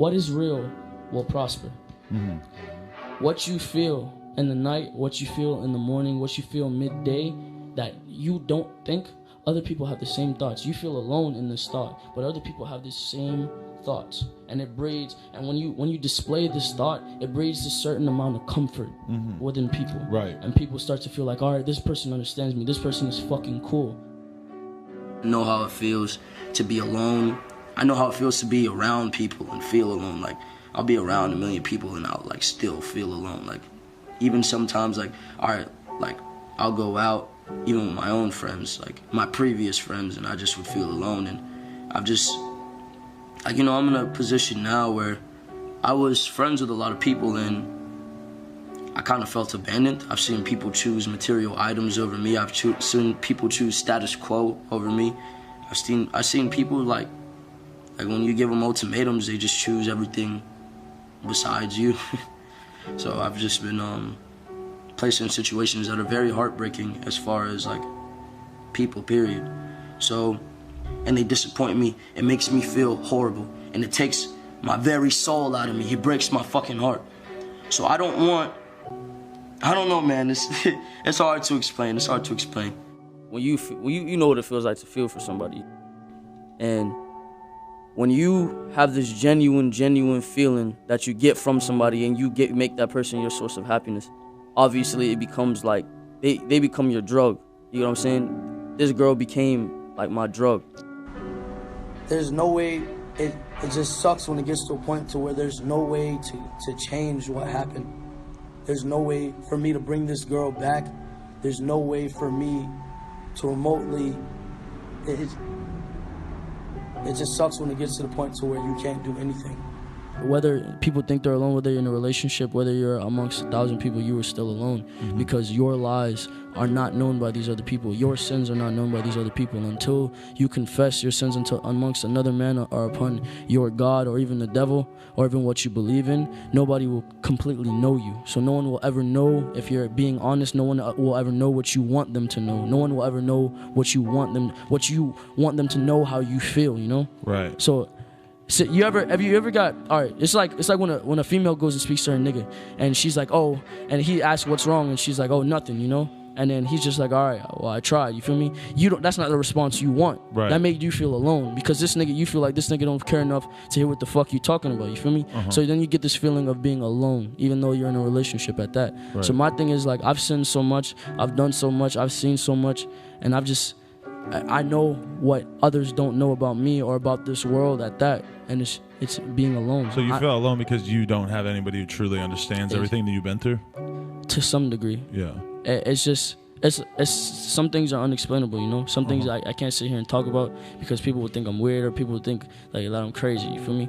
what is real will prosper. Mm-hmm. What you feel in the night, what you feel in the morning, what you feel midday, that you don't think, other people have the same thoughts. You feel alone in this thought, but other people have the same thoughts, and it breeds. And when you display this thought, it breeds a certain amount of comfort within people. Right. And people start to feel like, all right, this person understands me. This person is fucking cool. I know how it feels to be alone. I know how it feels to be around people and feel alone. Like, I'll be around a million people and I'll like still feel alone. Like, even sometimes, like, all right, like I'll go out even with my own friends, like my previous friends, and I just would feel alone. And I've just, like, you know, I'm in a position now where I was friends with a lot of people and I kind of felt abandoned. I've seen people choose material items over me. I've seen people choose status quo over me. I've seen people like when you give them ultimatums, they just choose everything besides you. So I've just been placed in situations that are very heartbreaking as far as like people, period. So, and they disappoint me. It makes me feel horrible, and it takes my very soul out of me. It breaks my fucking heart. So I don't know, man. It's hard to explain. It's hard to explain. When you know what it feels like to feel for somebody, and when you have this genuine feeling that you get from somebody, and you make that person your source of happiness, obviously it becomes like they become your drug. You know what I'm saying? This girl became like my drug. There's no way. It just sucks when it gets to a point to where there's no way to change what happened. There's no way for me to bring this girl back. There's no way for me to remotely. It just sucks when it gets to the point to where you can't do anything. Whether people think they're alone, whether you're in a relationship, whether you're amongst 1,000 people, you are still alone, because your lies are not known by these other people. Your sins are not known by these other people. Until you confess your sins amongst another man or upon your God or even the devil or even what you believe in, nobody will completely know you. So no one will ever know if you're being honest. No one will ever know what you want them to know. No one will ever know what you want them to know, how you feel, you know? Right. So have you ever got, all right, it's like when a female goes and speaks to her nigga and she's like, oh, and he asks what's wrong and she's like, oh, nothing, you know? And then he's just like, all right, well, I tried, you feel me? That's not the response you want. Right. That made you feel alone, because this nigga, you feel like this nigga don't care enough to hear what the fuck you talking about, you feel me? So then you get this feeling of being alone, even though you're in a relationship at that. Right. So my thing is, like, I've sinned so much, I've done so much, I've seen so much, and I know what others don't know about me or about this world at that, and it's being alone. So you feel alone because you don't have anybody who truly understands everything that you've been through? To some degree. Yeah. It's just, it's some things are unexplainable, you know? Some things I can't sit here and talk about because people would think I'm weird, or people would think like that I'm crazy, you feel me?